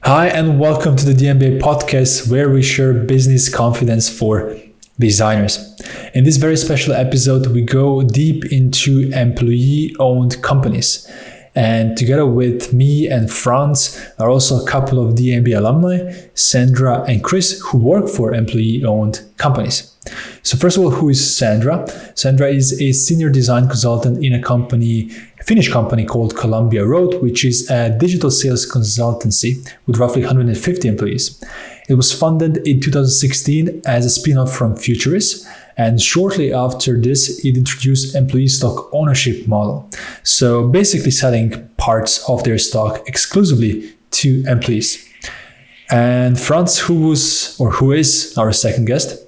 Hi, and welcome to the d.MBA podcast, where we share business confidence for designers. In this very special episode, we go deep into employee-owned companies. And together with me and Franz are also a couple of d.MBA alumni, Sandra and Chris, who work for employee-owned companies. So first of all, who is Sandra? Sandra is a senior design consultant in a Finnish company called Columbia Road, which is a digital sales consultancy with roughly 150 employees. It was funded in 2016 as a spin-off from Futurist, and shortly after this, it introduced employee stock ownership model. So basically selling parts of their stock exclusively to employees. And Franz, who is our second guest?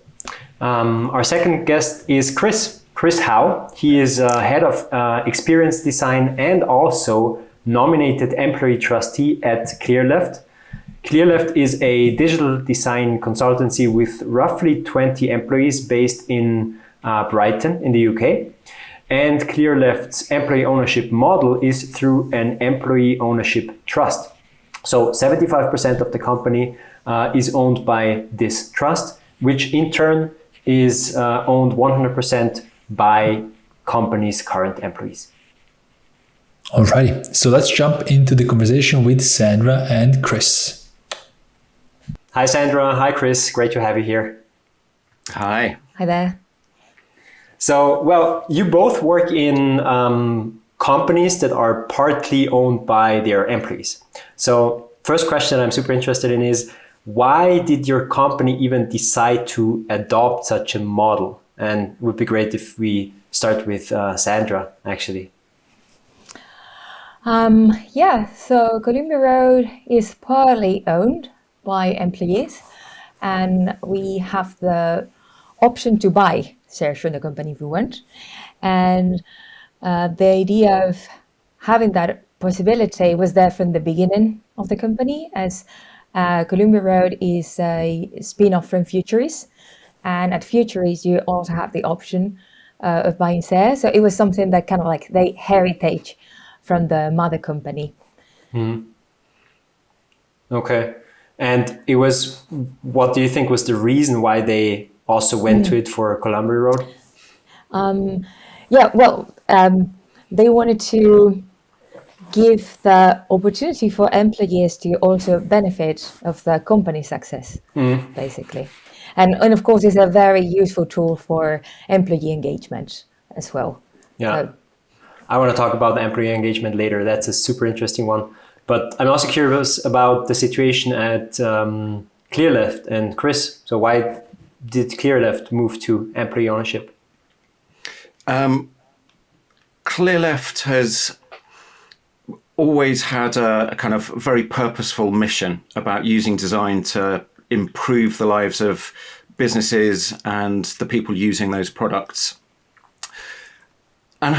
Our second guest is Chris Howe. He is head of experience design and also nominated employee trustee at ClearLeft. ClearLeft is a digital design consultancy with roughly 20 employees based in Brighton in the UK. And ClearLeft's employee ownership model is through an employee ownership trust. So 75% of the company is owned by this trust, which in turn is owned 100% by company's current employees. Alrighty, so let's jump into the conversation with Sandra and Chris. Hi Sandra, hi Chris, great to have you here. Hi. Hi there. So, well, you both work in companies that are partly owned by their employees. So, first question I'm super interested in is, why did your company even decide to adopt such a model? And it would be great if we start with Sandra, actually. So Columbia Road is partly owned by employees, and we have the option to buy shares from the company if we want. And the idea of having that possibility was there from the beginning of the company, as Columbia Road is a spin-off from Futurist, and at Futurist you also have the option of buying shares. So it was something that kind of like the heritage from the mother company. Okay. And it was, what do you think was the reason why they also went to it for Columbia Road? They wanted to give the opportunity for employees to also benefit of the company's success, basically. And of course, it's a very useful tool for employee engagement as well. Yeah, so, I want to talk about the employee engagement later. That's a super interesting one. But I'm also curious about the situation at ClearLeft and Chris. So why did ClearLeft move to employee ownership? ClearLeft has always had a kind of very purposeful mission about using design to improve the lives of businesses and the people using those products. And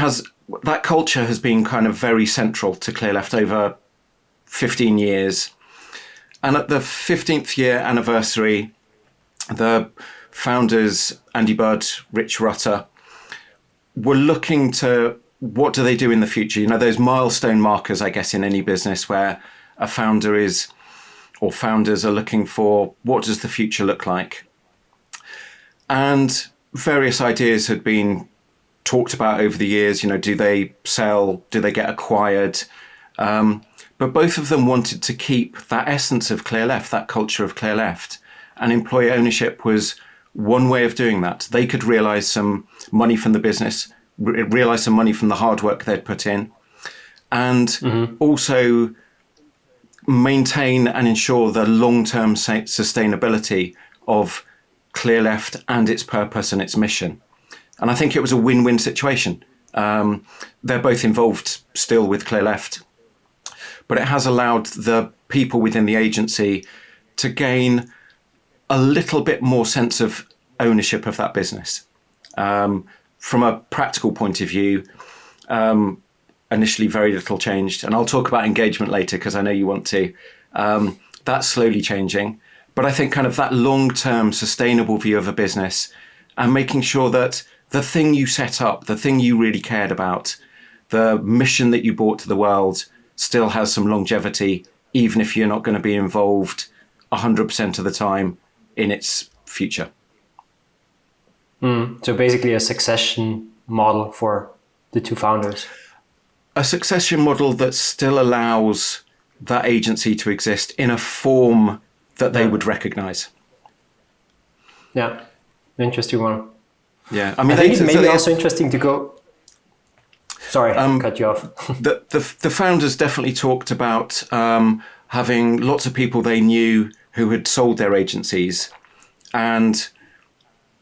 that culture has been kind of very central to ClearLeft over 15 years. And at the 15th year anniversary, the founders, Andy Budd, Rich Rutter, were looking to what do they do in the future? You know, those milestone markers, I guess, in any business where a founder is, or founders are looking for, what does the future look like? And various ideas had been talked about over the years. You know, do they sell? Do they get acquired? But both of them wanted to keep that essence of ClearLeft, that culture of ClearLeft. And employee ownership was one way of doing that. They could realize some money from the business, realize some money from the hard work they'd put in, and also maintain and ensure the long-term sustainability of ClearLeft and its purpose and its mission. And I think it was a win-win situation. They're both involved still with ClearLeft, but it has allowed the people within the agency to gain a little bit more sense of ownership of that business. From a practical point of view, initially very little changed. And I'll talk about engagement later because I know you want to. That's slowly changing. But I think kind of that long-term sustainable view of a business and making sure that the thing you set up, the thing you really cared about, the mission that you brought to the world still has some longevity even if you're not going to be involved 100% of the time in its future. So basically a succession model for the two founders. A succession model that still allows that agency to exist in a form that they would recognize. Yeah, interesting one. Yeah, I think it may be also interesting to go. Sorry, cut you off. the founders definitely talked about having lots of people they knew who had sold their agencies, and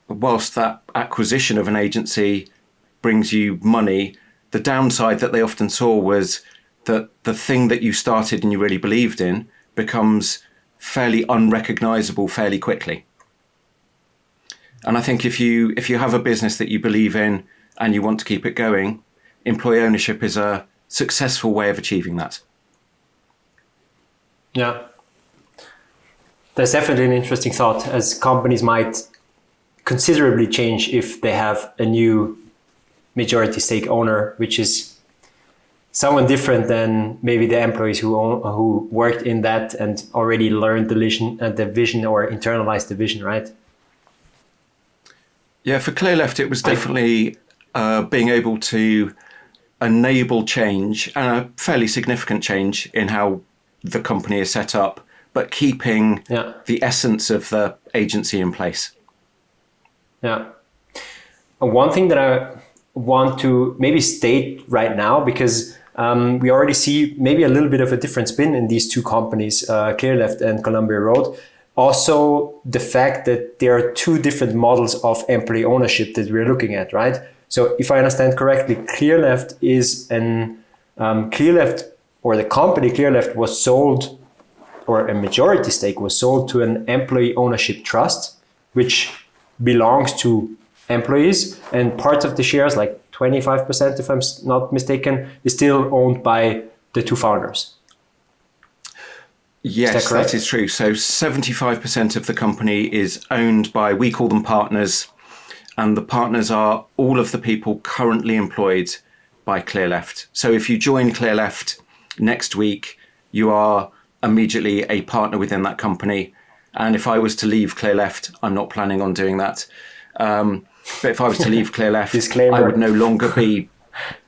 whilst that acquisition of an agency brings you money, the downside that they often saw was that the thing that you started and you really believed in becomes fairly unrecognizable fairly quickly. And I think if you have a business that you believe in and you want to keep it going, employee ownership is a successful way of achieving that. Yeah. That's definitely an interesting thought, as companies might considerably change if they have a new majority stake owner, which is someone different than maybe the employees who worked in that and already learned the vision or internalized the vision, right? Yeah, for Clearleft, it was definitely being able to enable change, and a fairly significant change in how the company is set up, but keeping the essence of the agency in place. Yeah. One thing that I want to maybe state right now, because we already see maybe a little bit of a different spin in these two companies, Clearleft and Columbia Road. Also, the fact that there are two different models of employee ownership that we're looking at, right? So if I understand correctly, Clearleft is Clearleft, or the company Clearleft was sold, or a majority stake was sold to an employee ownership trust, which belongs to employees, and part of the shares, like 25%, if I'm not mistaken, is still owned by the two founders. Yes, that is true. So 75% of the company is owned by, we call them partners, and the partners are all of the people currently employed by Clearleft. So if you join Clearleft next week, you are immediately a partner within that company. And if I was to leave Clearleft, I'm not planning on doing that. But if I was to leave Clearleft, I would no longer be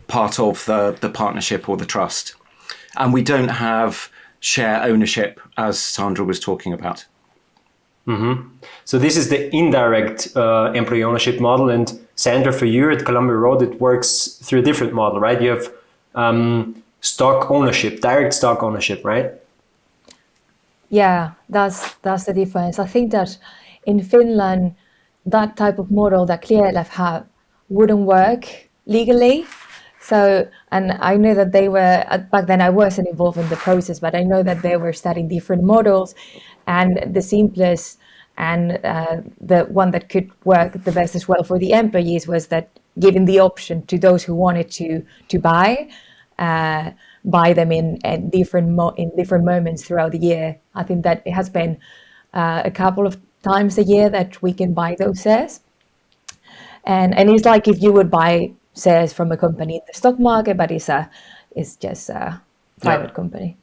part of the partnership or the trust. And we don't have share ownership, as Sandra was talking about. Mm-hmm. So this is the indirect employee ownership model. And Sandra, for you at Columbia Road, it works through a different model, right? You have stock ownership, direct stock ownership, right? Yeah, that's the difference. I think that in Finland, that type of model that Clearleft have wouldn't work legally. So, and I know that they were, back then I wasn't involved in the process, but I know that they were studying different models, and the simplest and the one that could work the best as well for the employees was that giving the option to those who wanted to buy them in different moments throughout the year. I think that it has been a couple of times a year that we can buy those shares, and it's like if you would buy shares from a company in the stock market, but it's just a private company.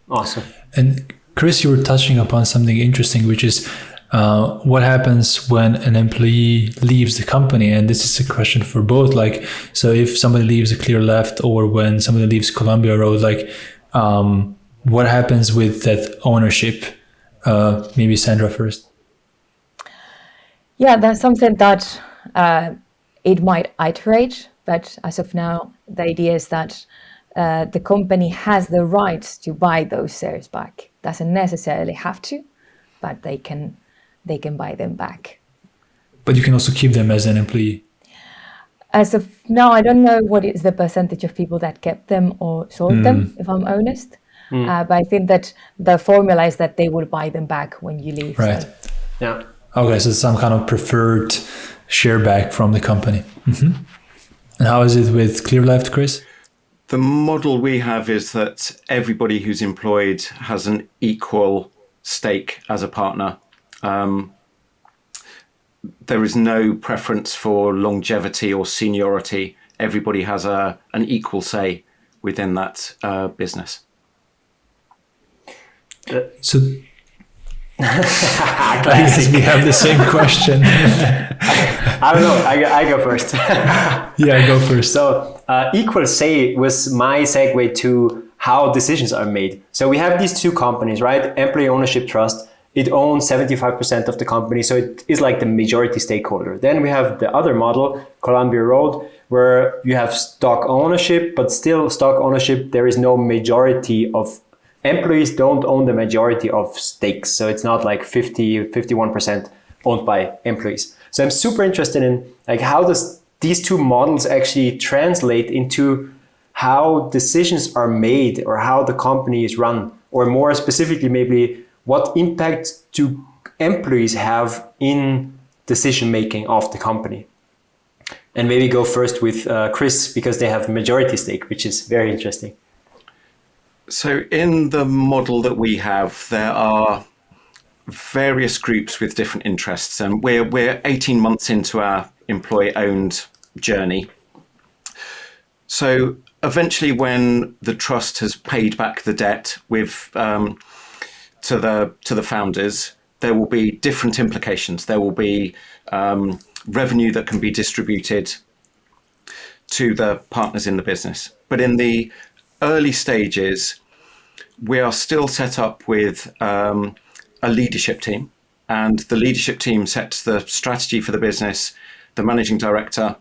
Awesome. And Chris, you were touching upon something interesting, which is what happens when an employee leaves the company. And this is a question for both. Like, so if somebody leaves a Clearleft, or when somebody leaves Columbia Road, like, what happens with that ownership? Maybe Sandra first. Yeah, that's something that it might iterate, but as of now, the idea is that the company has the right to buy those shares back. Doesn't necessarily have to, but they can buy them back. But you can also keep them as an employee. As of now, I don't know what is the percentage of people that kept them or sold them, if I'm honest. But I think that the formula is that they will buy them back when you leave. Right. So. Yeah. Okay, so some kind of preferred share back from the company. Mm-hmm. And how is it with Clearleft, Chris? The model we have is that everybody who's employed has an equal stake as a partner. There is no preference for longevity or seniority. Everybody has an equal say within that business. So I guess we have the same question. I don't know. I go first. Yeah, go first. So equal say was my segue to how decisions are made. So we have these two companies, right? Employee Ownership Trust. It owns 75% of the company, so it is like the majority stakeholder. Then we have the other model, Columbia Road, where you have stock ownership, but still stock ownership, there is no majority of employees don't own the majority of stakes. So it's not like 51% owned by employees. So I'm super interested in like how does these two models actually translate into how decisions are made or how the company is run, or more specifically, maybe what impact do employees have in decision making of the company? And maybe go first with Chris, because they have majority stake, which is very interesting. So in the model that we have, there are various groups with different interests, and we're 18 months into our employee-owned journey. So eventually, when the trust has paid back the debt with to the founders, there will be different implications. There will be revenue that can be distributed to the partners in the business. But in the early stages, we are still set up with a leadership team, and the leadership team sets the strategy for the business. The managing director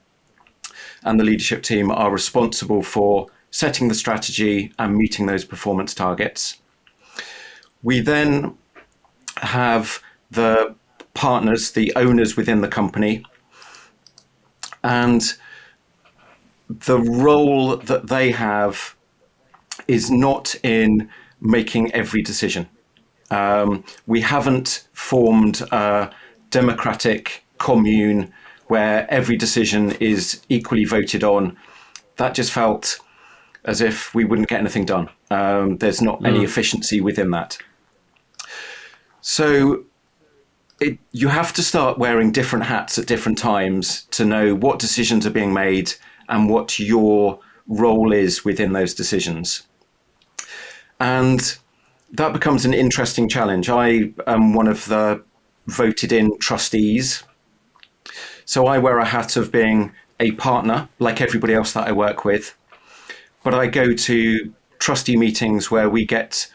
and the leadership team are responsible for setting the strategy and meeting those performance targets. We then have the partners, the owners within the company, and the role that they have is not in making every decision. We haven't formed a democratic commune where every decision is equally voted on. That just felt as if we wouldn't get anything done. There's not any efficiency within that. So you have to start wearing different hats at different times to know what decisions are being made and what your role is within those decisions. And that becomes an interesting challenge. I am one of the voted in trustees. So I wear a hat of being a partner, like everybody else that I work with. But I go to trustee meetings where we get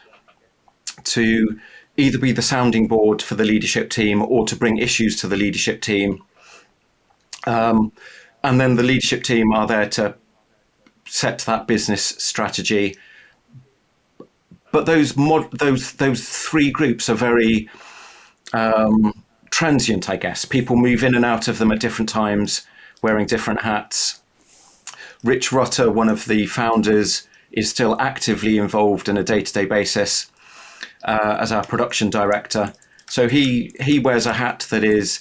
to either be the sounding board for the leadership team or to bring issues to the leadership team. And then the leadership team are there to set that business strategy. But those three groups are very transient, I guess. People move in and out of them at different times, wearing different hats. Rich Rutter, one of the founders, is still actively involved on a day-to-day basis as our production director. So he wears a hat that is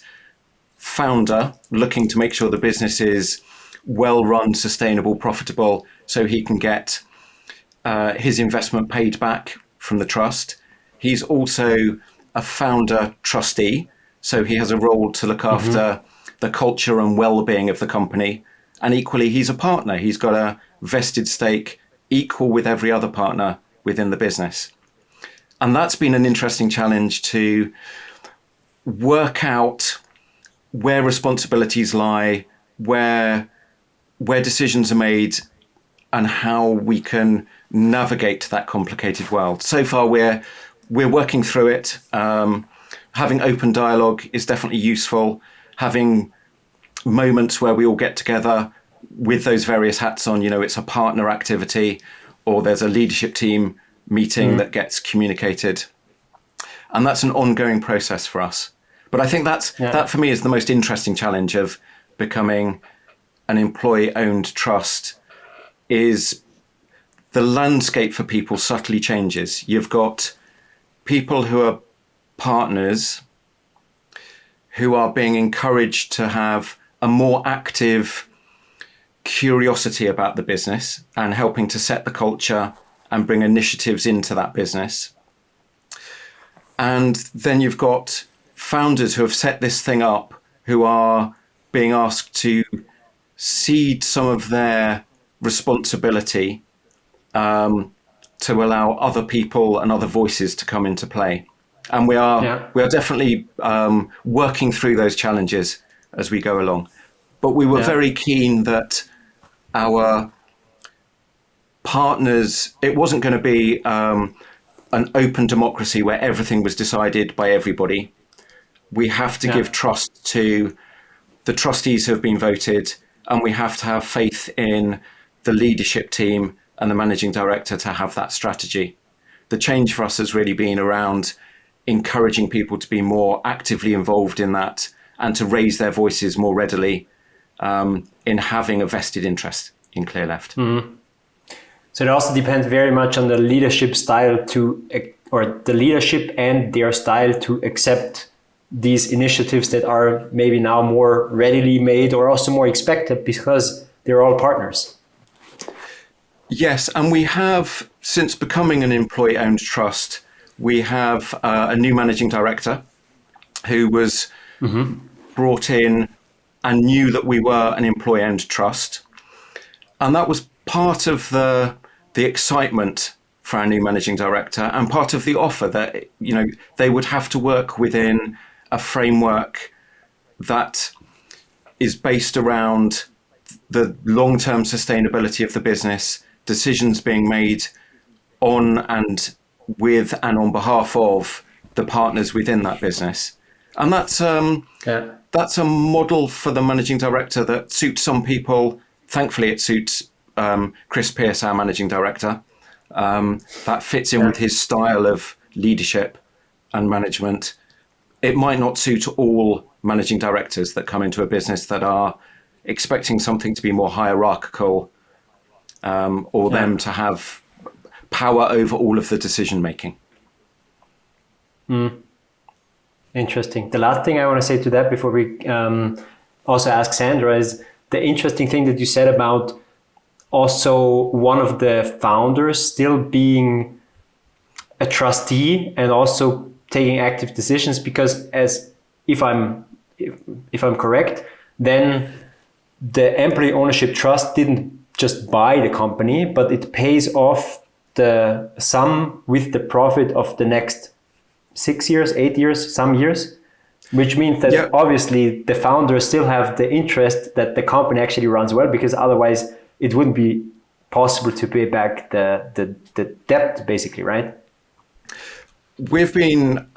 founder, looking to make sure the business is well-run, sustainable, profitable, so he can get his investment paid back from the trust. He's also a founder trustee, so he has a role to look after the culture and well-being of the company. And equally, he's a partner. He's got a vested stake equal with every other partner within the business. And that's been an interesting challenge to work out where responsibilities lie, where decisions are made, and how we can navigate that complicated world. So far, we're working through it. Having open dialogue is definitely useful. Having moments where we all get together with those various hats on, it's a partner activity, or there's a leadership team meeting that gets communicated. And that's an ongoing process for us. But I think that for me is the most interesting challenge of becoming an employee-owned trust. Is the landscape for people subtly changes. You've got people who are partners who are being encouraged to have a more active curiosity about the business and helping to set the culture and bring initiatives into that business. And then you've got founders who have set this thing up who are being asked to cede some of their responsibility to allow other people and other voices to come into play. And we are definitely working through those challenges as we go along. But we were very keen that our partners, it wasn't going to be an open democracy where everything was decided by everybody. We have to give trust to the trustees who have been voted, and we have to have faith in the leadership team and the managing director to have that strategy. The change for us has really been around encouraging people to be more actively involved in that and to raise their voices more readily in having a vested interest in ClearLeft. Mm-hmm. So it also depends very much on the leadership style or the leadership and their style to accept these initiatives that are maybe now more readily made or also more expected because they're all partners. Yes, and we have, since becoming an employee-owned trust, we have a new managing director who was brought in and knew that we were an employee-owned trust. And that was part of the excitement for our new managing director and part of the offer that, you know, they would have to work within a framework that is based around the long-term sustainability of the business, decisions being made on and with and on behalf of the partners within that business. And that's a model for the managing director that suits some people. Thankfully, it suits Chris Pierce, our managing director. That fits in with his style of leadership and management. It might not suit all managing directors that come into a business that are expecting something to be more hierarchical or them to have power over all of the decision making. Interesting. The last thing I want to say to that before we also ask Sandra is the interesting thing that you said about also one of the founders still being a trustee and also taking active decisions, because as if I'm correct, then the employee ownership trust didn't just buy the company, but it pays off the sum with the profit of the next 6 years, 8 years, some years, which means that obviously the founders still have the interest that the company actually runs well, because otherwise it wouldn't be possible to pay back the debt, basically, right? We've been,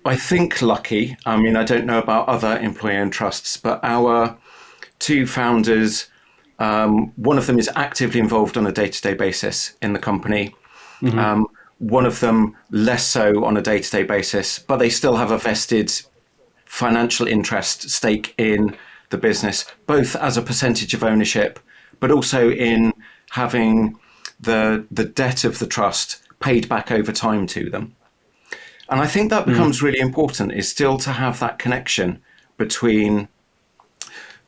I think, lucky. I mean, I don't know about other employee-owned trusts, but our two founders, one of them is actively involved on a day-to-day basis in the company. One of them less so on a day-to-day basis, but they still have a vested financial interest stake in the business, both as a percentage of ownership, but also in having the debt of the trust paid back over time to them. And I think that becomes really important, is still to have that connection between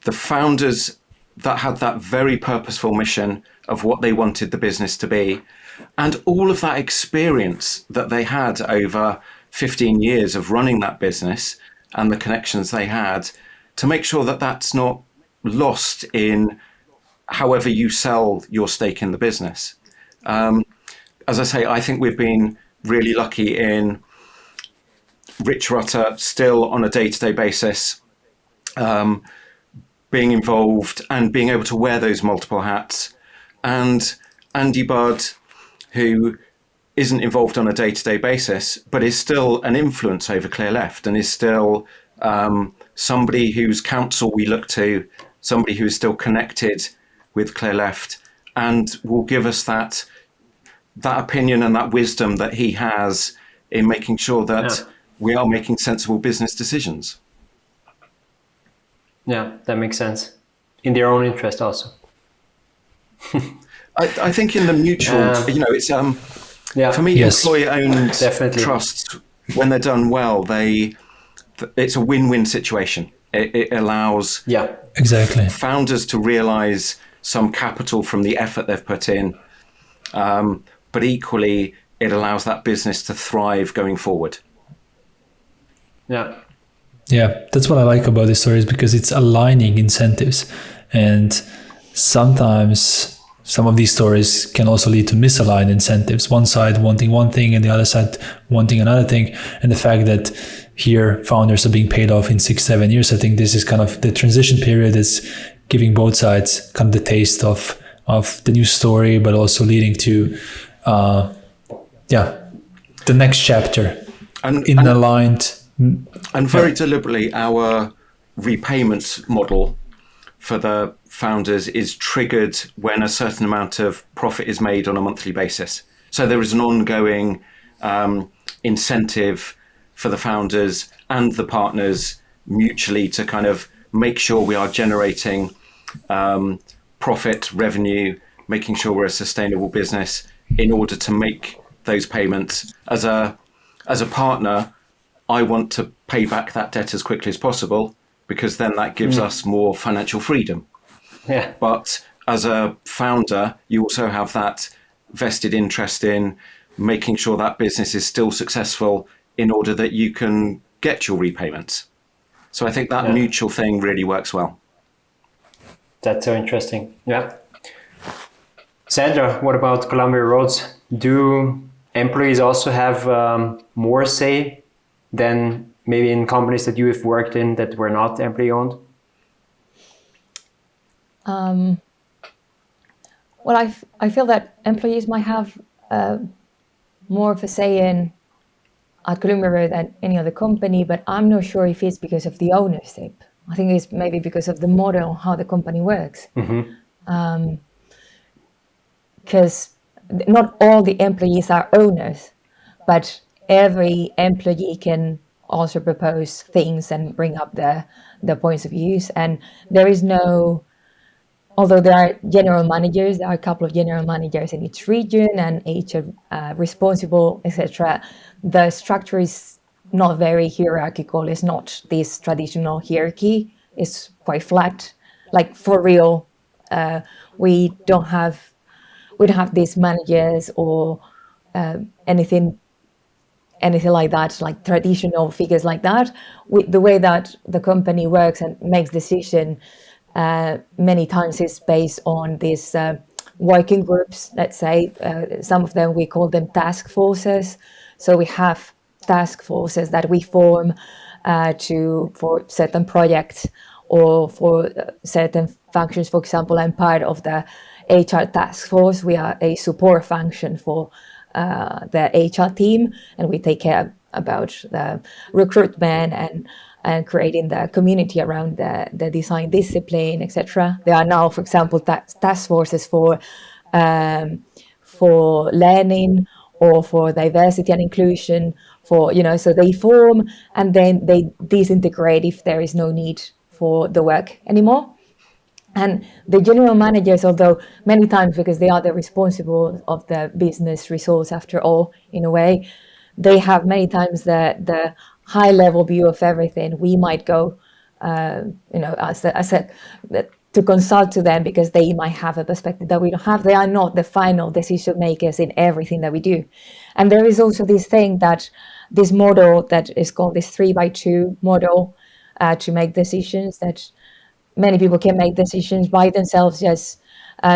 the founders that had that very purposeful mission of what they wanted the business to be, and all of that experience that they had over 15 years of running that business and the connections they had, to make sure that that's not lost in however you sell your stake in the business. As I say, I think we've been really lucky in Rich Rutter still on a day-to-day basis, being involved and being able to wear those multiple hats, and Andy Budd, who isn't involved on a day-to-day basis, but is still an influence over ClearLeft and is still somebody whose counsel we look to, somebody who is still connected with ClearLeft and will give us that opinion and that wisdom that he has in making sure that we are making sensible business decisions. Yeah, that makes sense. In their own interest also. I think in the mutual, it's for me, employee-owned trusts, when they're done well, it's a win-win situation. It allows exactly founders to realize some capital from the effort they've put in, but equally, it allows that business to thrive going forward. Yeah, that's what I like about this story, is because it's aligning incentives. And sometimes some of these stories can also lead to misaligned incentives. One side wanting one thing and the other side wanting another thing. And the fact that here founders are being paid off in 6-7 years, I think this is kind of the transition period is giving both sides kind of the taste of the new story, but also leading to the next chapter aligned. And very deliberately, our repayments model for the founders is triggered when a certain amount of profit is made on a monthly basis. So there is an ongoing incentive for the founders and the partners mutually to kind of make sure we are generating profit, revenue, making sure we're a sustainable business in order to make those payments. As a partner, I want to pay back that debt as quickly as possible, because then that gives us more financial freedom. Yeah. But as a founder, you also have that vested interest in making sure that business is still successful in order that you can get your repayments. So I think that mutual thing really works well. That's so interesting. Yeah. Sandra, what about Columbia Roads? Do employees also have more say than maybe in companies that you have worked in that were not employee owned? Well, I feel that employees might have more of a say in at Columbia Road than any other company, but I'm not sure if it's because of the ownership. I think it's maybe because of the model, how the company works. Because not all the employees are owners, but every employee can also propose things and bring up the points of views. And there is no, although there are general managers, there are a couple of general managers in each region and each responsible, etc. The structure is not very hierarchical. It's not this traditional hierarchy. It's quite flat. Like for real, we don't have these managers or anything like that, like traditional figures like that. The way that the company works and makes decision many times is based on these working groups, let's say. Some of them, we call them task forces. So we have task forces that we form for certain projects or for certain functions. For example, I'm part of the HR task force. We are a support function for the HR team, and we take care about the recruitment and creating the community around the design discipline, etc. There are now, for example, task forces for learning or for diversity and inclusion, so they form and then they disintegrate if there is no need for the work anymore. And the general managers, although many times, because they are the responsible of the business results after all, in a way, they have many times the high level view of everything. We might go, as I said, to consult to them because they might have a perspective that we don't have. They are not the final decision makers in everything that we do. And there is also this model that is called this 3x2 model to make decisions, that many people can make decisions by themselves, just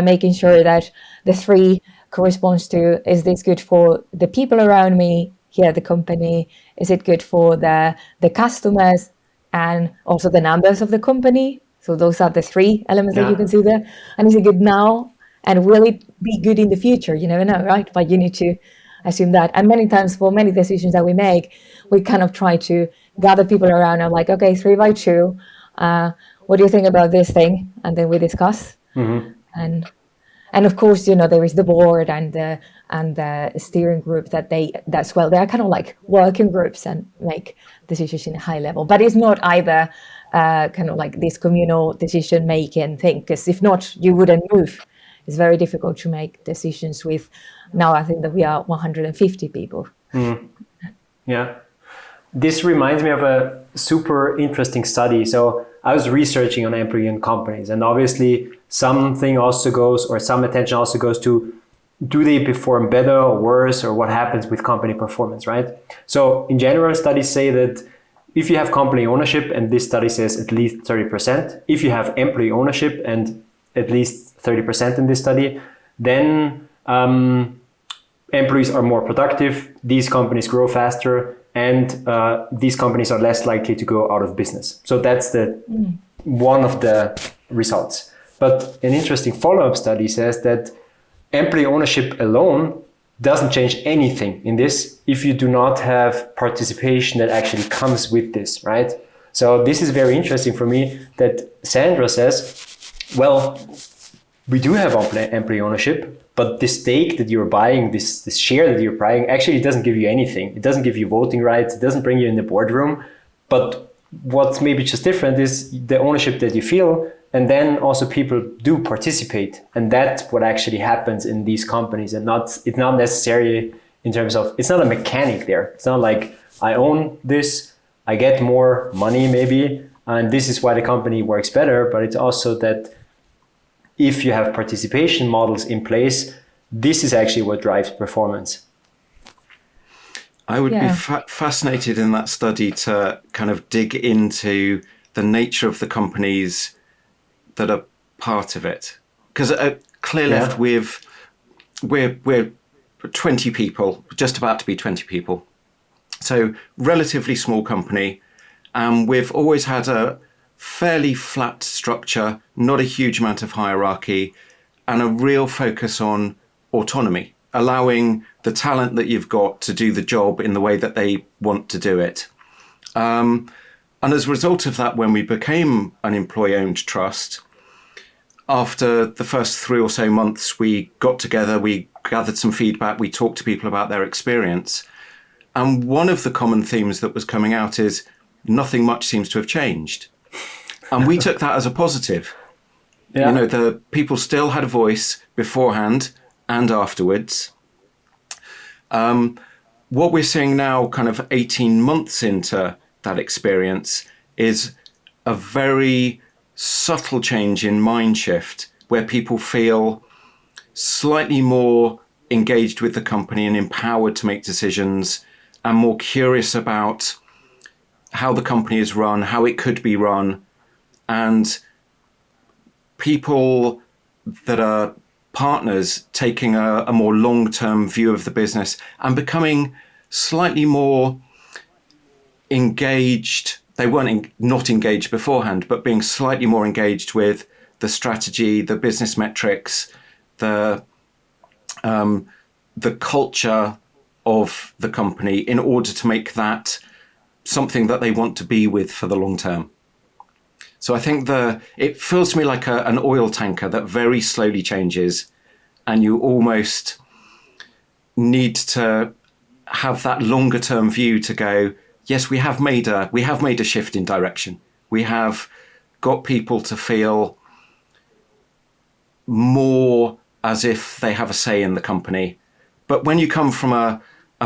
making sure that the 3 corresponds to, is this good for the people around me here at the company? Is it good for the customers and also the numbers of the company? So those are the 3 elements that you can see there. And is it good now? And will it be good in the future? You never know, right? But you need to assume that. And many times for many decisions that we make, we kind of try to gather people around and like, okay, 3x2, what do you think about this thing? And then we discuss. And of course, there is the board and the steering group that's well, they are kind of like working groups and make decisions in a high level. But it's not either kind of like this communal decision making thing, because if not, you wouldn't move. It's very difficult to make decisions with, now I think that we are 150 people. Yeah. This reminds me of a super interesting study. So I was researching on employee-owned companies, and obviously some attention also goes to, do they perform better or worse, or what happens with company performance, right? So in general, studies say that if you have company ownership, and this study says at least 30%, if you have employee ownership and at least 30% in this study, then employees are more productive, these companies grow faster, and these companies are less likely to go out of business. So that's one of the results. But an interesting follow-up study says that employee ownership alone doesn't change anything in this if you do not have participation that actually comes with this, right? So this is very interesting for me that Sandra says, well, we do have employee ownership, but this stake that you're buying, this share that you're buying, actually doesn't give you anything. It doesn't give you voting rights. It doesn't bring you in the boardroom. But what's maybe just different is the ownership that you feel. And then also people do participate. And that's what actually happens in these companies. And it's not necessarily in terms of, it's not a mechanic there. It's not like I own this, I get more money maybe, and this is why the company works better. But it's also that if you have participation models in place, this is actually what drives performance. I would be fascinated in that study to kind of dig into the nature of the companies that are part of it. Because at Clearleft, we're 20 people, just about to be 20 people. So relatively small company. And we've always had a fairly flat structure, not a huge amount of hierarchy, and a real focus on autonomy, allowing the talent that you've got to do the job in the way that they want to do it. And as a result of that, when we became an employee-owned trust, after the first 3 or so months, we got together, we gathered some feedback, we talked to people about their experience. And one of the common themes that was coming out is nothing much seems to have changed. And we took that as a positive. Yeah. You know, the people still had a voice beforehand and afterwards. What we're seeing now, kind of 18 months into that experience, is a very subtle change in mind shift where people feel slightly more engaged with the company and empowered to make decisions and more curious about how the company is run, how it could be run, and people that are partners taking a more long-term view of the business and becoming slightly more engaged. They weren't not engaged beforehand, but being slightly more engaged with the strategy, the business metrics, the culture of the company in order to make that something that they want to be with for the long term. So I think it feels to me like an oil tanker that very slowly changes, and you almost need to have that longer term view to go, yes, we have made a shift in direction. We have got people to feel more as if they have a say in the company. But when you come from a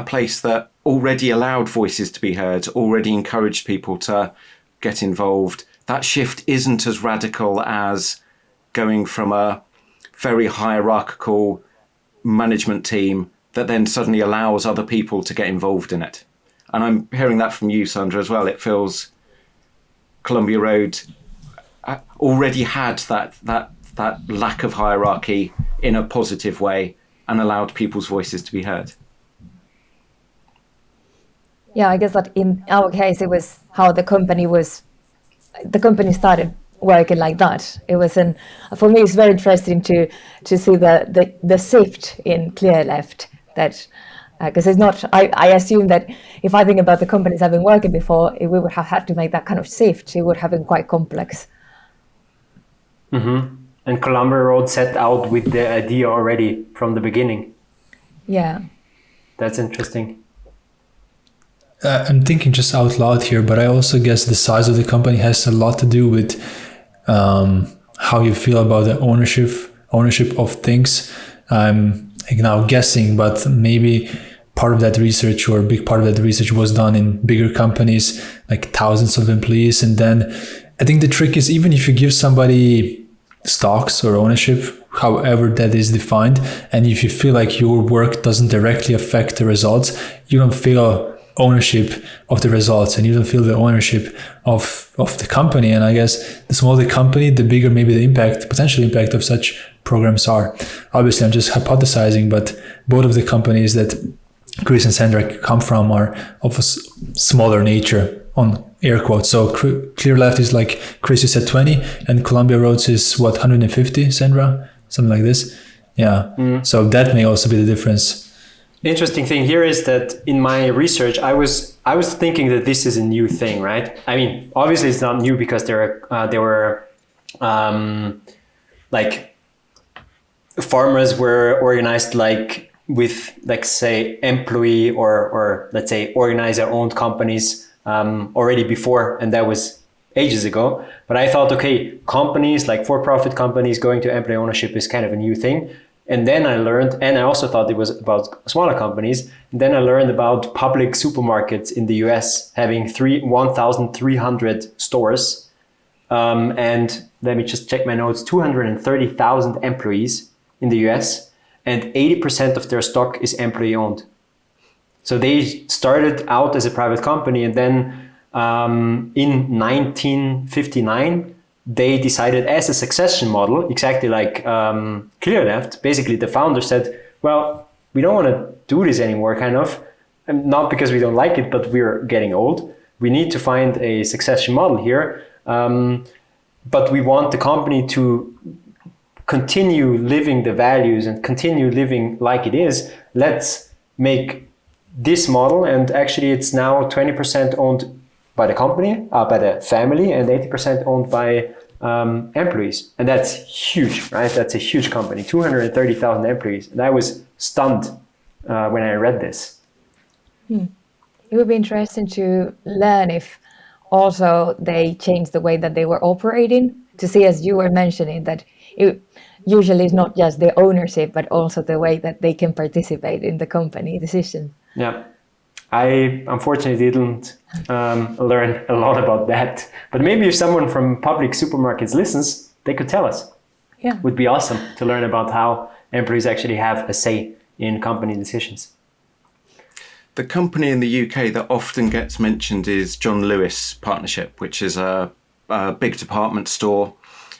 place that already allowed voices to be heard, already encouraged people to get involved, that shift isn't as radical as going from a very hierarchical management team that then suddenly allows other people to get involved in it. And I'm hearing that from you, Sandra, as well. It feels Columbia Road already had that lack of hierarchy in a positive way and allowed people's voices to be heard. Yeah, I guess that in our case, it was how the company started working like that. It was for me, it's very interesting to see the shift in Clearleft, that because it's not, I assume that if I think about the companies I've been working before, we would have had to make that kind of shift. It would have been quite complex. Mm-hmm. And Columbia Road set out with the idea already from the beginning. Yeah. That's interesting. I'm thinking just out loud here, but I also guess the size of the company has a lot to do with how you feel about the ownership of things. I'm now guessing, but maybe part of that research or a big part of that research was done in bigger companies, like thousands of employees. And then I think the trick is, even if you give somebody stocks or ownership, however that is defined, and if you feel like your work doesn't directly affect the results, you don't feel ownership of the results and you don't feel the ownership of the company. And I guess the smaller the company, the bigger maybe the potential impact of such programs are. Obviously, I'm just hypothesizing, but both of the companies that Chris and Sandra come from are of a smaller nature, on air quotes. So Clear Left is like, Chris, you said 20, and Columbia Roads is what, 150, Sandra? Something like this. Yeah. So that may also be the difference. Interesting thing here is that in my research, I was thinking that this is a new thing, right? I mean, obviously it's not new because there were like farmers were organized like with, like, say, employee or let's say organizer-owned companies already before, and that was ages ago. But I thought, okay, companies like for-profit companies going to employee ownership is kind of a new thing. And then I learned, and I also thought it was about smaller companies. And then I learned about public supermarkets in the US having 1,300 stores. And let me just check my notes, 230,000 employees in the US, and 80% of their stock is employee owned. So they started out as a private company, and then in 1959, they decided as a succession model, exactly like Clear Left. Basically, the founder said, well, we don't want to do this anymore, kind of. And not because we don't like it, but we're getting old. We need to find a succession model here. But we want the company to continue living the values and continue living like it is. Let's make this model. And actually, it's now 20% owned by the company, by the family, and 80% owned by employees. And that's huge, right? That's a huge company, 230,000 employees. And I was stunned when I read this. It would be interesting to learn if also they changed the way that they were operating, to see, as you were mentioning, that it usually is not just the ownership, but also the way that they can participate in the company decision. Yeah. I unfortunately didn't learn a lot about that. But maybe if someone from public supermarkets listens, they could tell us. Yeah. Would be awesome to learn about how employees actually have a say in company decisions. The company in the UK that often gets mentioned is John Lewis Partnership, which is a big department store.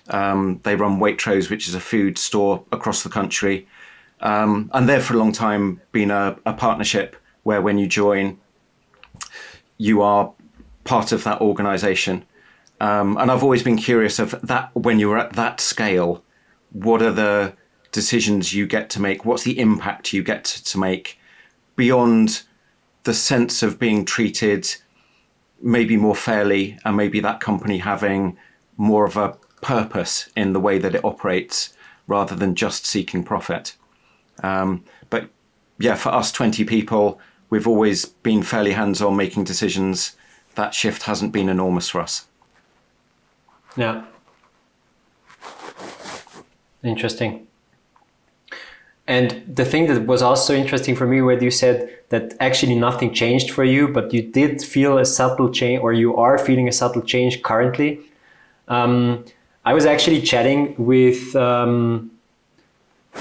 They run Waitrose, which is a food store across the country. And they've for a long time been a partnership where when you join, you are part of that organization. And I've always been curious of that, when you're at that scale, what are the decisions you get to make? What's the impact you get to make beyond the sense of being treated maybe more fairly, and maybe that company having more of a purpose in the way that it operates rather than just seeking profit. But yeah, for us 20 people, we've always been fairly hands-on making decisions. That shift hasn't been enormous for us. Yeah. Interesting. And the thing that was also interesting for me, where you said that actually nothing changed for you, but you did feel a subtle change, or you are feeling a subtle change currently. I was actually chatting with, I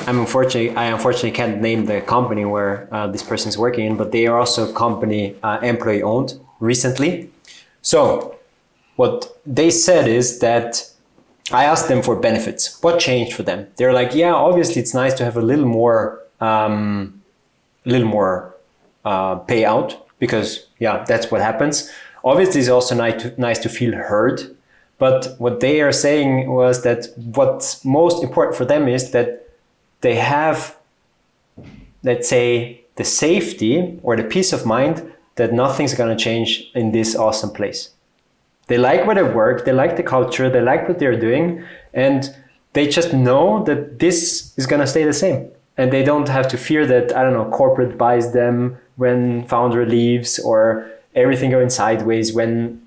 unfortunately can't name the company where this person is working in, but they are also company employee owned recently. So what they said is that I asked them for benefits. What changed for them? They're like, yeah, obviously it's nice to have a little more payout, because yeah, that's what happens. Obviously, it's also nice to feel heard. But what they are saying was that what's most important for them is that they have, let's say, the safety or the peace of mind that nothing's going to change in this awesome place. They like where they work, they like the culture, they like what they're doing, and they just know that this is going to stay the same. And they don't have to fear that, I don't know, corporate buys them when founder leaves, or everything going sideways when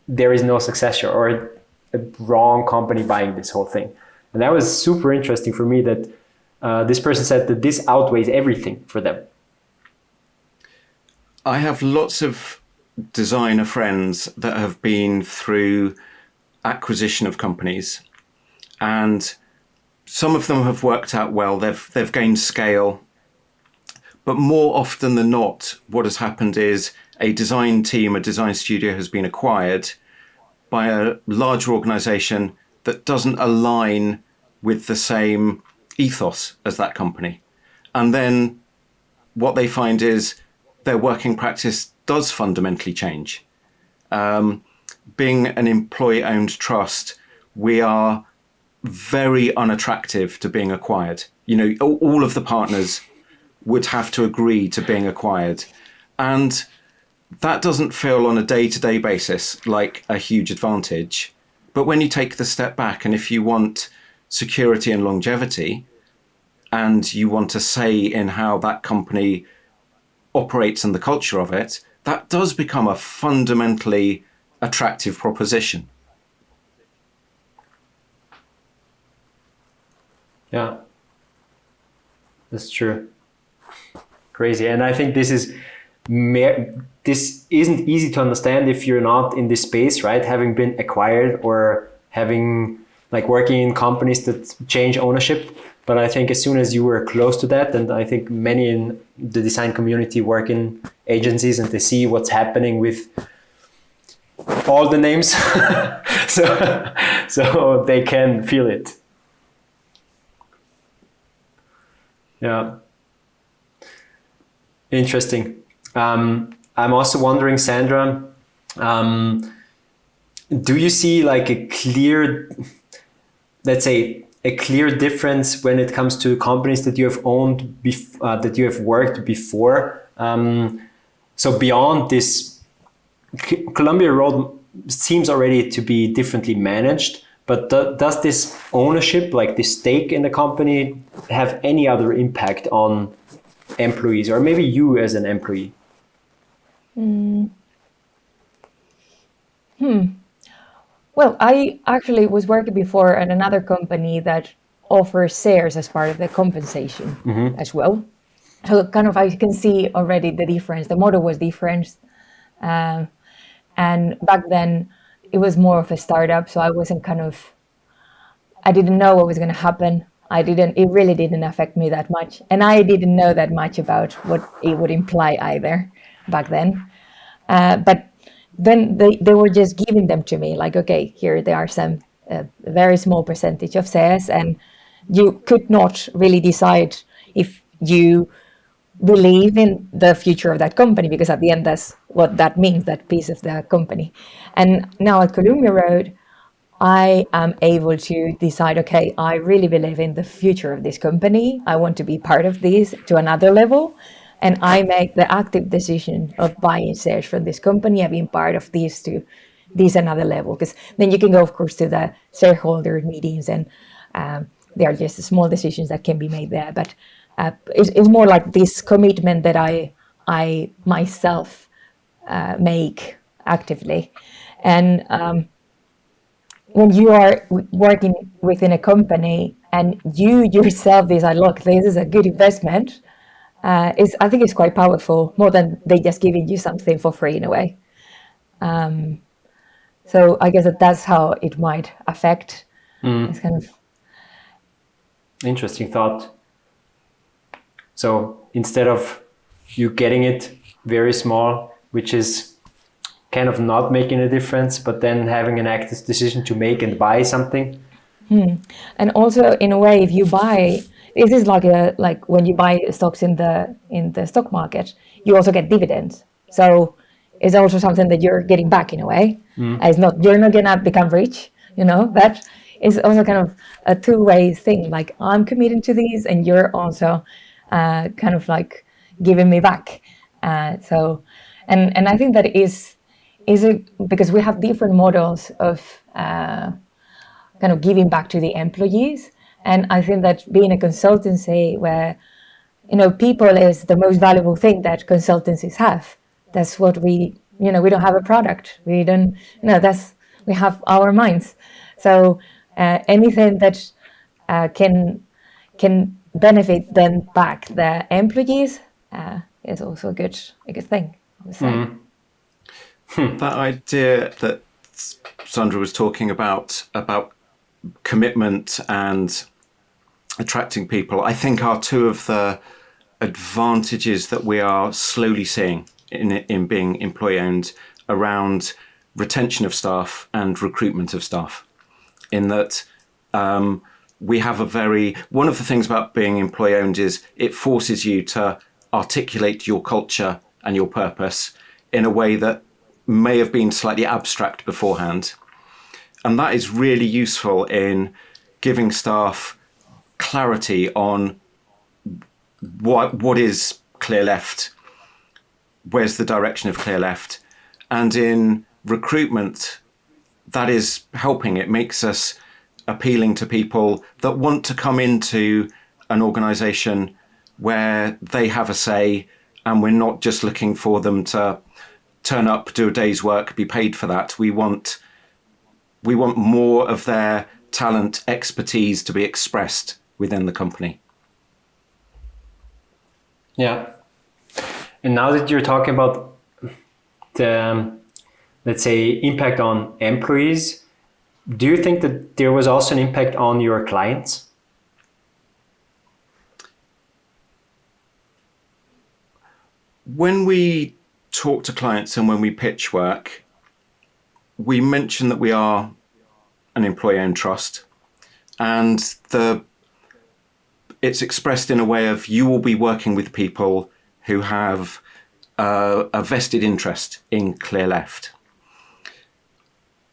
there is no successor, or a wrong company buying this whole thing. And that was super interesting for me, that this person said that this outweighs everything for them. I have lots of designer friends that have been through acquisition of companies, and some of them have worked out well. They've gained scale, but more often than not, what has happened is a design team, a design studio has been acquired by a larger organization that doesn't align with the same ethos as that company. And then what they find is their working practice does fundamentally change. Being an employee-owned trust, we are very unattractive to being acquired. You know, all of the partners would have to agree to being acquired. And that doesn't feel on a day-to-day basis like a huge advantage. But when you take the step back, and if you want security and longevity, and you want a say in how that company operates and the culture of it, that does become a fundamentally attractive proposition. Yeah, that's true. Crazy. And I think this isn't easy to understand if you're not in this space, right? Having been acquired or having like working in companies that change ownership. But I think as soon as you were close to that, and I think many in the design community work in agencies and they see what's happening with all the names, so they can feel it. Yeah. Interesting. I'm also wondering, Sandra, do you see like a clear, let's say, a clear difference when it comes to companies that you have owned, that you have worked before? So beyond this, Columbia Road seems already to be differently managed, but does this ownership, like this stake in the company, have any other impact on employees, or maybe you as an employee? Well, I actually was working before at another company that offers shares as part of the compensation as well. So kind of I can see already the difference. The model was different. And back then it was more of a startup. So I didn't know what was going to happen. It really didn't affect me that much. And I didn't know that much about what it would imply either back then. But then they were just giving them to me like, okay, here there are some very small percentage of shares, and you could not really decide if you believe in the future of that company, because at the end that's what that means, that piece of the company. And now at Columbia Road, I am able to decide, okay, I really believe in the future of this company. I want to be part of this to another level. And I make the active decision of buying shares from this company and being part of this to this another level. Because then you can go, of course, to the shareholder meetings, and there are just small decisions that can be made there. But it's more like this commitment that I myself make actively. And when you are working within a company and you yourself decide, look, this is a good investment, I think it's quite powerful, more than they just giving you something for free in a way. So I guess that's how it might affect. It's kind of interesting thought. So instead of you getting it very small, which is kind of not making a difference, but then having an active decision to make and buy something. And also, in a way, if you buy, this is like when you buy stocks in the stock market, you also get dividends. So it's also something that you're getting back in a way. You're not gonna become rich, That is also kind of a two-way thing. Like, I'm committing to these, and you're also kind of like giving me back. So I think that is because we have different models of kind of giving back to the employees. And I think that being a consultancy where, people is the most valuable thing that consultancies have. That's what we don't have a product. We don't, we have our minds. So anything that can benefit then back the employees is also a good thing, I would say. That idea that Sandra was talking about commitment and attracting people, I think are two of the advantages that we are slowly seeing in being employee-owned around retention of staff and recruitment of staff. In that we have one of the things about being employee owned is it forces you to articulate your culture and your purpose in a way that may have been slightly abstract beforehand. And that is really useful in giving staff clarity on what is clear left, where's the direction of clear left. And in recruitment, that is helping. It makes us appealing to people that want to come into an organization where they have a say, and we're not just looking for them to turn up, do a day's work, be paid for that. We want more of their talent, expertise to be expressed within the company. Yeah. And now that you're talking about the, let's say, impact on employees, do you think that there was also an impact on your clients? When we talk to clients and when we pitch work, we mention that we are an employee-owned trust, and it's expressed in a way of you will be working with people who have a vested interest in clear left.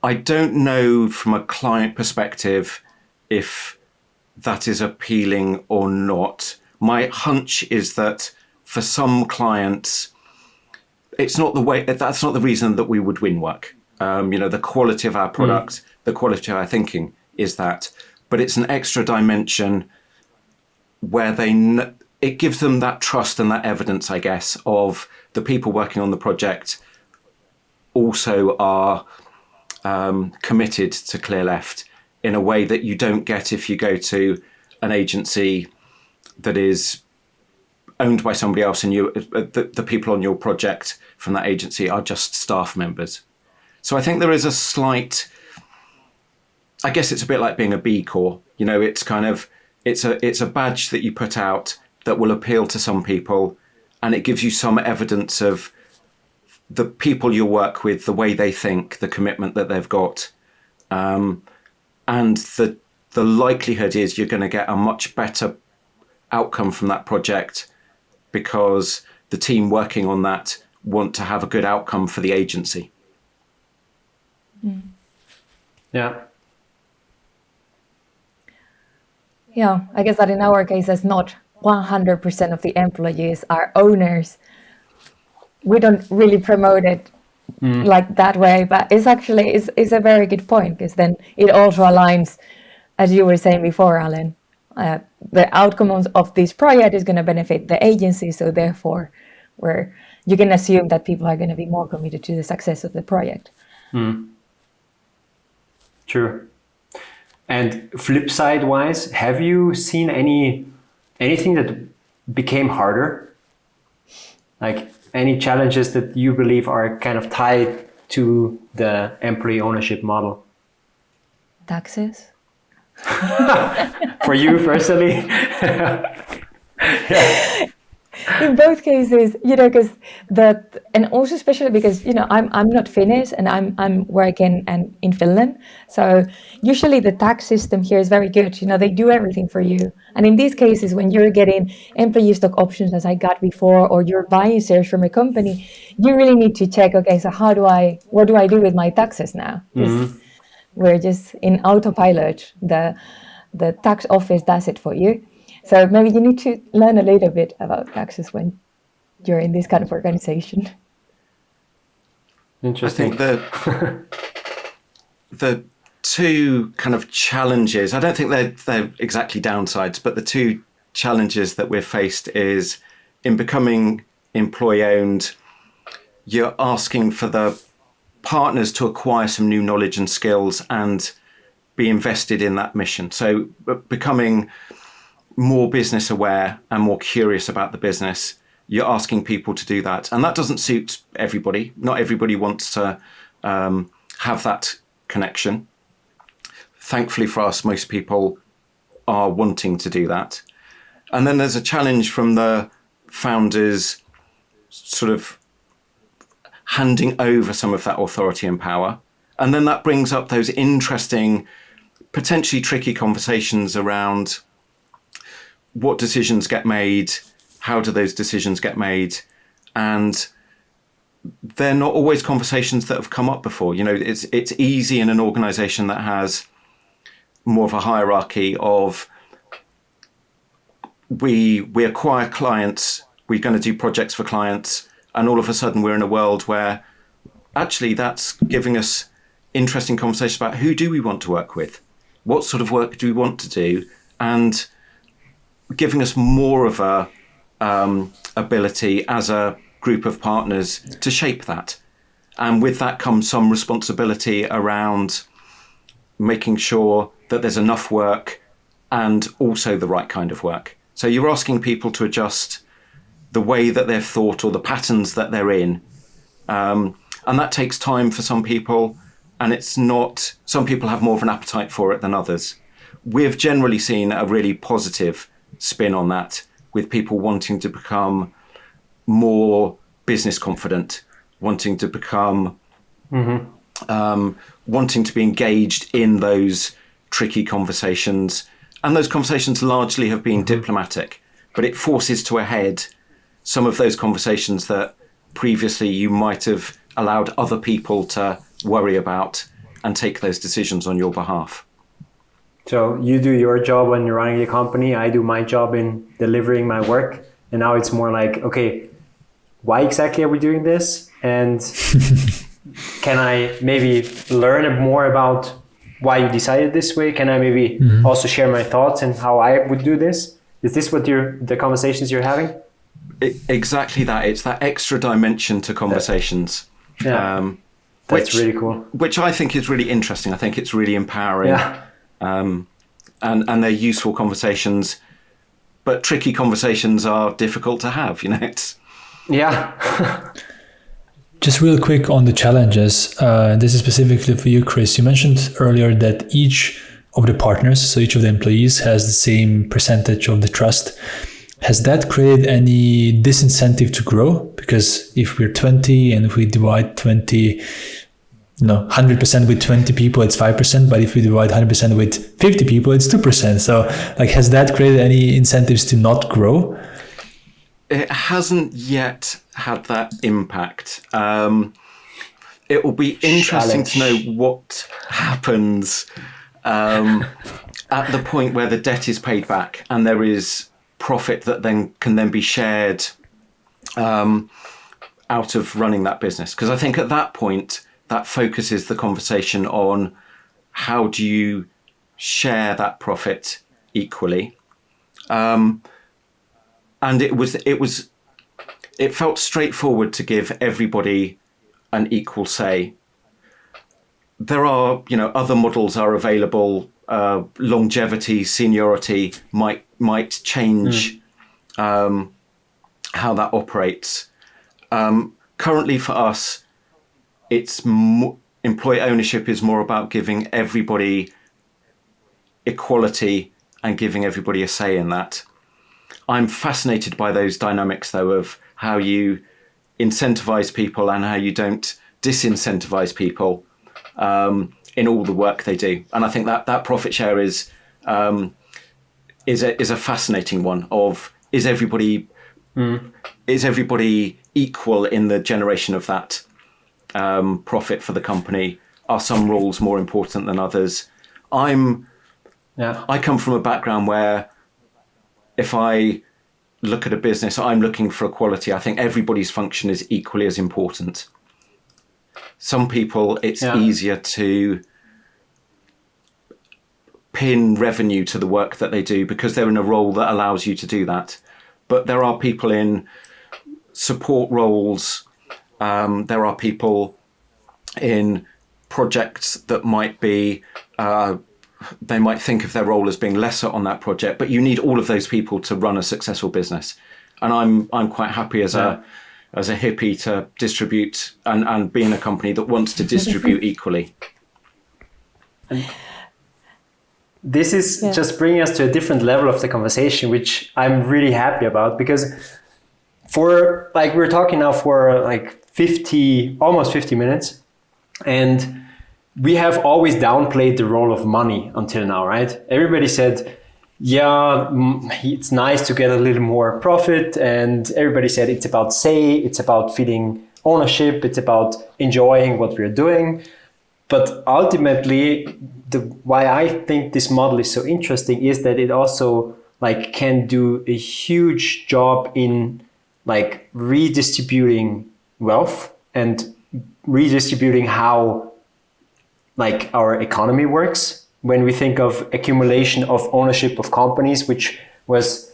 I don't know from a client perspective if that is appealing or not. My hunch is that for some clients, that's not the reason that we would win work. The quality of our product, the quality of our thinking is that, but it's an extra dimension where it gives them that trust and that evidence, I guess, of the people working on the project also are committed to clear left in a way that you don't get if you go to an agency that is owned by somebody else and the people on your project from that agency are just staff members. So I think there is a slight, I guess it's a bit like being a B Corps. It's kind of, it's a badge that you put out that will appeal to some people, and it gives you some evidence of the people you work with, the way they think, the commitment that they've got. And the likelihood is you're going to get a much better outcome from that project because the team working on that want to have a good outcome for the agency. Yeah. Yeah, I guess that in our case, it's not 100% of the employees are owners. We don't really promote it like that way, but it's actually is a very good point, because then it also aligns, as you were saying before, Alan, the outcome of this project is going to benefit the agency, so therefore you can assume that people are going to be more committed to the success of the project. True. And flip side wise, have you seen anything that became harder? Like any challenges that you believe are kind of tied to the employee ownership model? Taxes? For you personally? Yeah. In both cases, because and also especially because I'm not Finnish and I'm working in Finland, so usually the tax system here is very good. They do everything for you, and in these cases, when you're getting employee stock options, as I got before, or you're buying shares from a company, you really need to check. Okay, so what do I do with my taxes now? We're just in autopilot. The tax office does it for you. So maybe you need to learn a little bit about taxes when you're in this kind of organization. Interesting. I think the two kind of challenges, I don't think they're exactly downsides, but the two challenges that we're faced is in becoming employee-owned, you're asking for the partners to acquire some new knowledge and skills and be invested in that mission. So becoming more business aware and more curious about the business, you're asking people to do that. And that doesn't suit everybody. Not everybody wants to have that connection. Thankfully for us, most people are wanting to do that. And then there's a challenge from the founders sort of handing over some of that authority and power. And then that brings up those interesting potentially tricky conversations around what decisions get made, how do those decisions get made, and they're not always conversations that have come up before. You know, it's easy in an organization that has more of a hierarchy of we acquire clients, we're going to do projects for clients, and all of a sudden we're in a world where actually that's giving us interesting conversations about who do we want to work with, what sort of work do we want to do, and giving us more of a ability as a group of partners to shape that. And with that comes some responsibility around making sure that there's enough work and also the right kind of work. So you're asking people to adjust the way that they've thought or the patterns that they're in. And that takes time for some people, and some people have more of an appetite for it than others. We've generally seen a really positive spin on that, with people wanting to become more business confident, wanting to become, wanting to be engaged in those tricky conversations. And those conversations largely have been diplomatic, but it forces to a head some of those conversations that previously you might have allowed other people to worry about and take those decisions on your behalf. So you do your job when you're running the company, I do my job in delivering my work. And now it's more like, okay, why exactly are we doing this? And can I maybe learn more about why you decided this way? Can I maybe also share my thoughts and how I would do this? Is this what the conversations you're having? Exactly that. It's that extra dimension to conversations. Yeah. That's really cool. Which I think is really interesting. I think it's really empowering. Yeah. And they're useful conversations, but tricky conversations are difficult to have, you know. Yeah. Just real quick on the challenges. This is specifically for you, Chris. You mentioned earlier that each of the partners, so each of the employees, has the same percentage of the trust. Has that created any disincentive to grow? Because if we're 20 and if we divide 100% with 20 people, it's 5%. But if we divide 100% with 50 people, it's 2%. So has that created any incentives to not grow? It hasn't yet had that impact. It will be interesting to know what happens at the point where the debt is paid back and there is profit that can be shared out of running that business. Because I think at that point, that focuses the conversation on how do you share that profit equally. And it felt straightforward to give everybody an equal say. There are, other models are available. Longevity, seniority might change how that operates. Currently for us, it's employee ownership is more about giving everybody equality and giving everybody a say in that. I'm fascinated by those dynamics, though, of how you incentivize people and how you don't disincentivize people in all the work they do. And I think that profit share is a fascinating one. Of is everybody equal in the generation of that profit for the company? Are some roles more important than others? I come from a background where if I look at a business, I'm looking for equality. I think everybody's function is equally as important. Some people, it's easier to pin revenue to the work that they do because they're in a role that allows you to do that. But there are people in support roles. There are people in projects that might be, they might think of their role as being lesser on that project, but you need all of those people to run a successful business. And I'm quite happy as a hippie to distribute and be in a company that wants to distribute equally. This is just bringing us to a different level of the conversation, which I'm really happy about, because we're talking now for almost 50 minutes, and we have always downplayed the role of money until now, right? Everybody said, yeah, it's nice to get a little more profit. And everybody said it's about it's about feeling ownership, it's about enjoying what we're doing. But ultimately, why I think this model is so interesting is that it also like can do a huge job in like redistributing wealth and redistributing how like our economy works. When we think of accumulation of ownership of companies, which was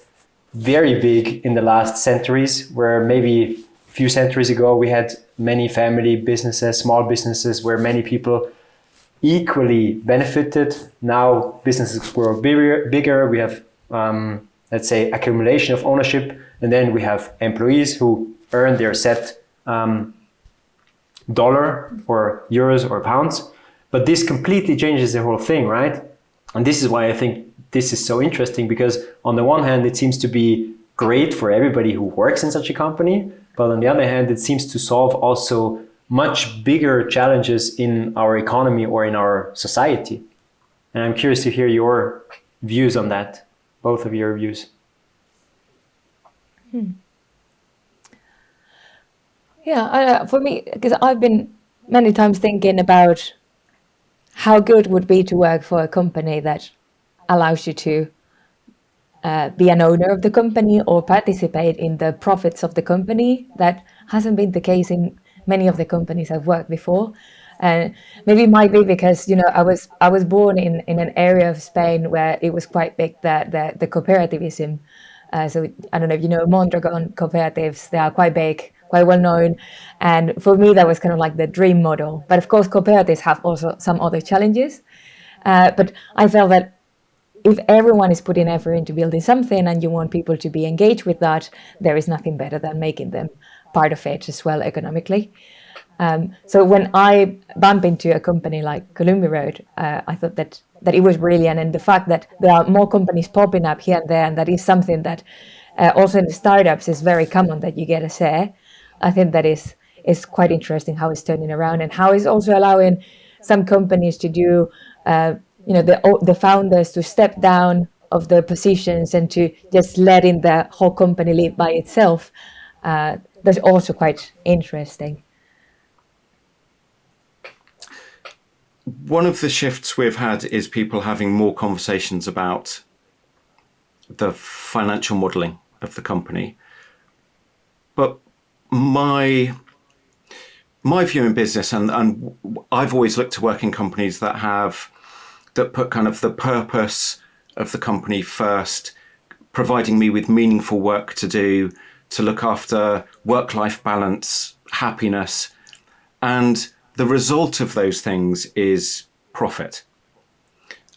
very big in the last centuries, where maybe a few centuries ago we had many family businesses, small businesses where many people equally benefited. Now businesses grow bigger. We have, let's say, accumulation of ownership, and then we have employees who earn their set dollar or euros or pounds. But this completely changes the whole thing, right? And this is why I think this is so interesting, because on the one hand, it seems to be great for everybody who works in such a company. But on the other hand, it seems to solve also much bigger challenges in our economy or in our society. And I'm curious to hear your views on that, both of your views. Yeah, for me, because I've been many times thinking about how good would be to work for a company that allows you to be an owner of the company or participate in the profits of the company. That hasn't been the case in many of the companies I've worked before. And maybe it might be because, you know, I was born in an area of Spain where it was quite big, the cooperativism. So I don't know if you know Mondragon cooperatives, they are quite big, quite well known. And for me, that was kind of like the dream model. But of course, cooperatives have also some other challenges. But I felt that if everyone is putting effort into building something and you want people to be engaged with that, there is nothing better than making them part of it as well economically. So when I bump into a company like Columbia Road, I thought that it was brilliant. And the fact that there are more companies popping up here and there, and that is something that also in the startups is very common that you get a share. I think that is quite interesting how it's turning around and how it's also allowing some companies to do, the founders to step down of their positions and to just letting the whole company live by itself. That's also quite interesting. One of the shifts we've had is people having more conversations about the financial modelling of the company. But my view in business, and I've always looked to work in companies that put kind of the purpose of the company first, providing me with meaningful work to do, to look after work-life balance, happiness, and the result of those things is profit.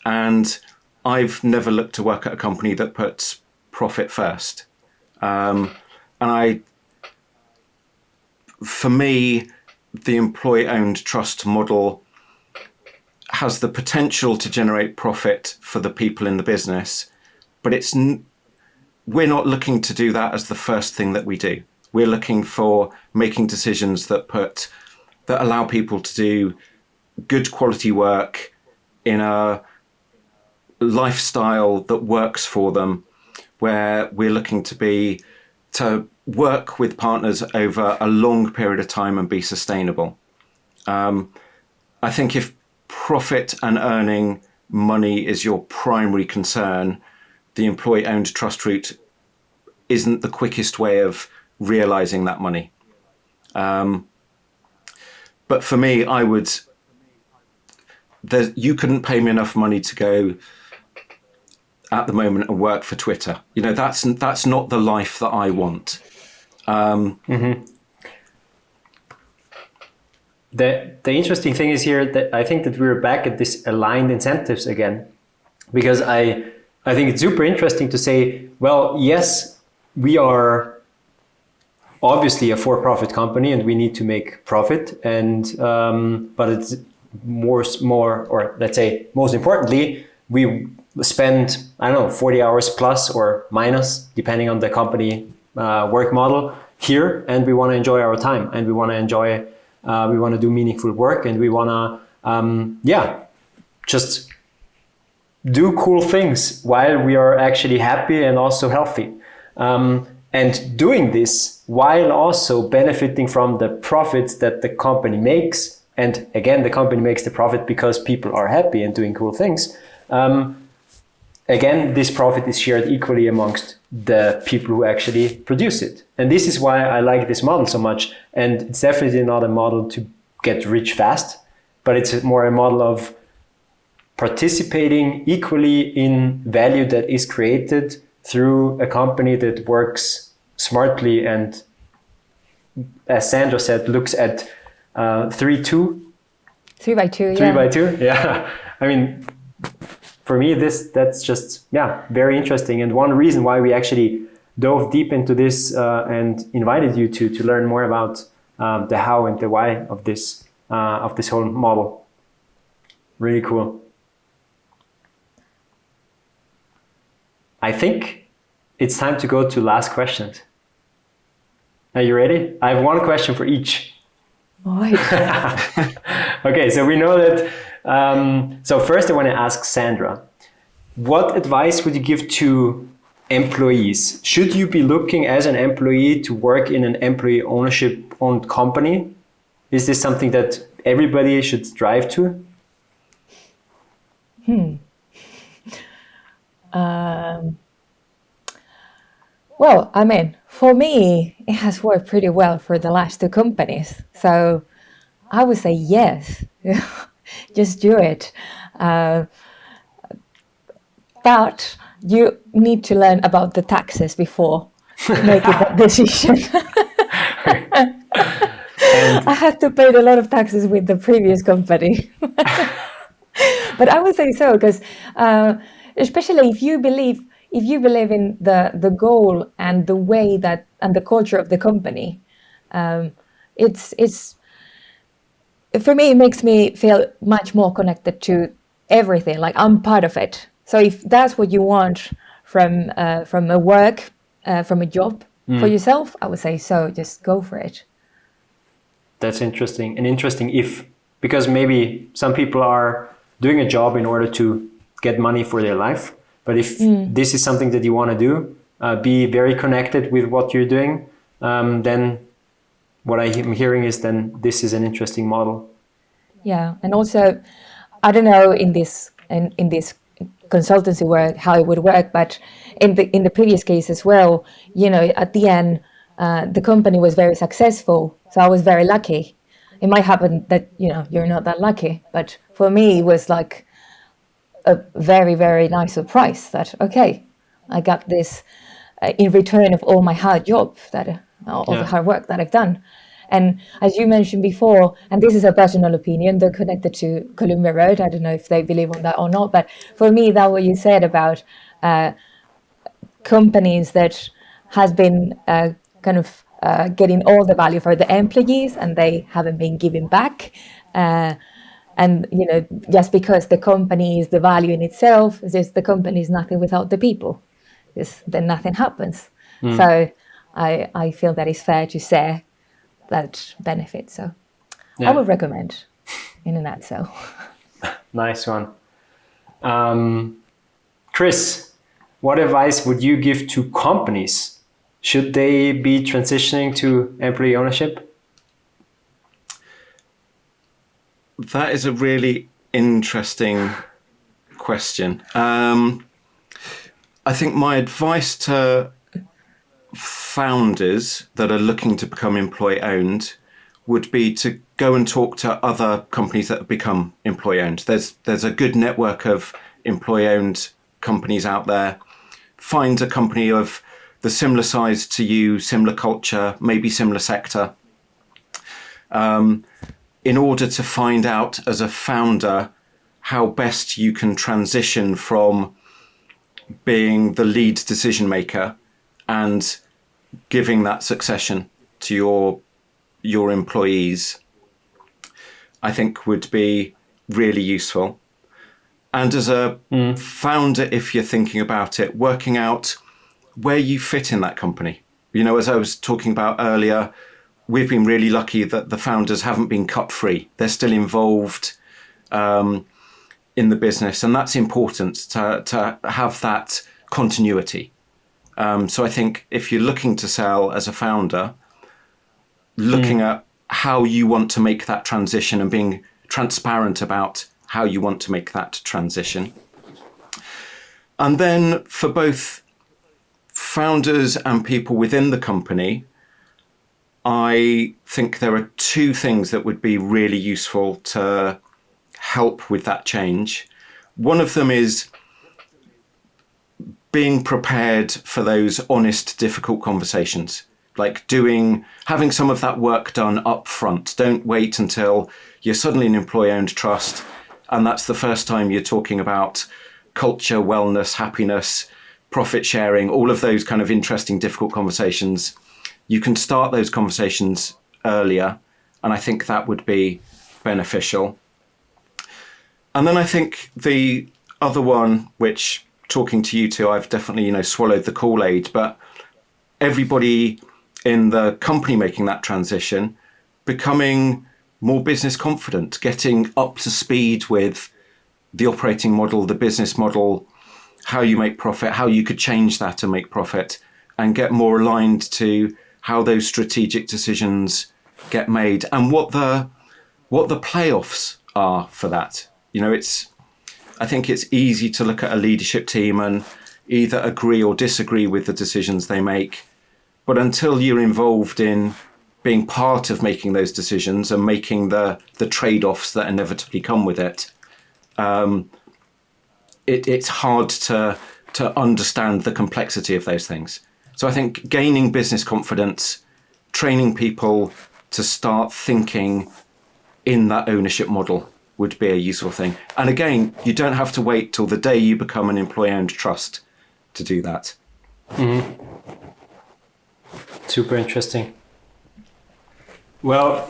And I've never looked to work at a company that puts profit first. For me, the employee-owned trust model has the potential to generate profit for the people in the business, but we're not looking to do that as the first thing that we do. We're looking for making decisions that allow people to do good quality work in a lifestyle that works for them, where we're looking to work with partners over a long period of time and be sustainable. I think if profit and earning money is your primary concern, the employee-owned trust route isn't the quickest way of realizing that money. But for me, you couldn't pay me enough money to go at the moment and work for Twitter. You know, that's not the life that I want. The interesting thing is here that I think that we're back at this aligned incentives again, because I think it's super interesting to say, well, yes, we are obviously a for-profit company and we need to make profit, and but it's more, or let's say most importantly, we spend 40 hours plus or minus depending on the company work model here, and we want to enjoy our time, and we want to do meaningful work, and we want just do cool things while we are actually happy and also healthy. And doing this while also benefiting from the profits that the company makes. And again, the company makes the profit because people are happy and doing cool things. Again, this profit is shared equally amongst the people who actually produce it. And this is why I like this model so much. And it's definitely not a model to get rich fast, but it's more a model of participating equally in value that is created through a company that works smartly and, as Sandra said, looks at 3-2. 3x2, 3x2, yeah. I mean, for me, that's just, very interesting. And one reason why we actually dove deep into this and invited you to learn more about the how and the why of this whole model. Really cool. I think it's time to go to last questions. Are you ready? I have one question for each. All right. Okay, so we know that. So first I want to ask Sandra, what advice would you give to employees? Should you be looking as an employee to work in an employee ownership owned company? Is this something that everybody should strive to? Well, I mean, for me, it has worked pretty well for the last two companies. So I would say yes, just do it. But you need to learn about the taxes before making that decision. I had to pay a lot of taxes with the previous company. But I would say so, because especially if you believe in the goal and the way that and the culture of the company, it's for me, it makes me feel much more connected to everything. Like I'm part of it. So if that's what you want from a work, from a job for yourself, I would say so. Just go for it. That's interesting. And interesting because maybe some people are doing a job in order to get money for their life. But if this is something that you want to do, be very connected with what you're doing, then what I'm hearing is then this is an interesting model. Yeah, and also, I don't know in this consultancy work how it would work, but in the previous case as well, at the end, the company was very successful, so I was very lucky. It might happen that you're not that lucky, but for me it was like a very, very nice surprise that I got this in return of all my hard job the hard work that I've done. And as you mentioned before, and this is a personal opinion, they're connected to Columbia Road. I don't know if they believe on that or not, but for me, that what you said about companies that has been getting all the value for the employees and they haven't been giving back. And just because the company is the value in itself, just the company is nothing without the people. Then nothing happens. So I feel that it's fair to say that benefit. So I would recommend in a nutshell. Nice one. Chris, what advice would you give to companies? Should they be transitioning to employee ownership? That is a really interesting question. I think my advice to founders that are looking to become employee owned would be to go and talk to other companies that have become employee owned. There's a good network of employee owned companies out there. Find a company of the similar size to you, similar culture, maybe similar sector, in order to find out as a founder how best you can transition from being the lead decision maker and giving that succession to your employees, I think would be really useful. And as a founder, if you're thinking about it, working out where you fit in that company. As I was talking about earlier, we've been really lucky that the founders haven't been cut free. They're still involved. in the business, and that's important to have that continuity. So I think if you're looking to sell as a founder, looking at how you want to make that transition and being transparent about how you want to make that transition. And then for both founders and people within the company, I think there are two things that would be really useful to help with that change. One of them is being prepared for those honest, difficult conversations, like having some of that work done up front. Don't wait until you're suddenly an employee-owned trust, and that's the first time you're talking about culture, wellness, happiness, profit sharing, all of those kind of interesting, difficult conversations. You can start those conversations earlier, and I think that would be beneficial. And then I think the other one, which talking to you two, I've definitely, swallowed the Kool-Aid, but everybody in the company making that transition, becoming more business confident, getting up to speed with the operating model, the business model, how you make profit, how you could change that and make profit, and get more aligned to how those strategic decisions get made and what the playoffs are for that. I think it's easy to look at a leadership team and either agree or disagree with the decisions they make. But until you're involved in being part of making those decisions and making the trade-offs that inevitably come with it, it's hard to understand the complexity of those things. So I think gaining business confidence, training people to start thinking in that ownership model would be a useful thing. And again, you don't have to wait till the day you become an employee-owned trust to do that. Mm-hmm. Super interesting. Well,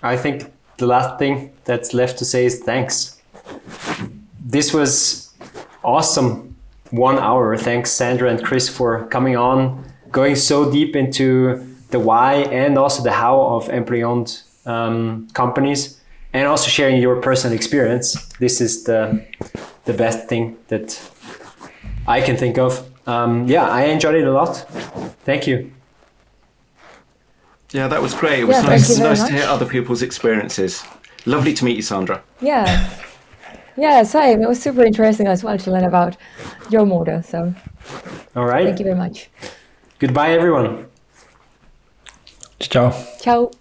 I think the last thing that's left to say is thanks. This was awesome 1 hour. Thanks, Sandra and Chris, for coming on, going so deep into the why and also the how of employee-owned companies, and also sharing your personal experience. This is the best thing that I can think of. I enjoyed it a lot. Thank you. Yeah, that was great. It was nice to hear other people's experiences. Lovely to meet you, Sandra. Yeah, same. It was super interesting as well to learn about your model. So, all right. Thank you very much. Goodbye, everyone. Ciao. Ciao.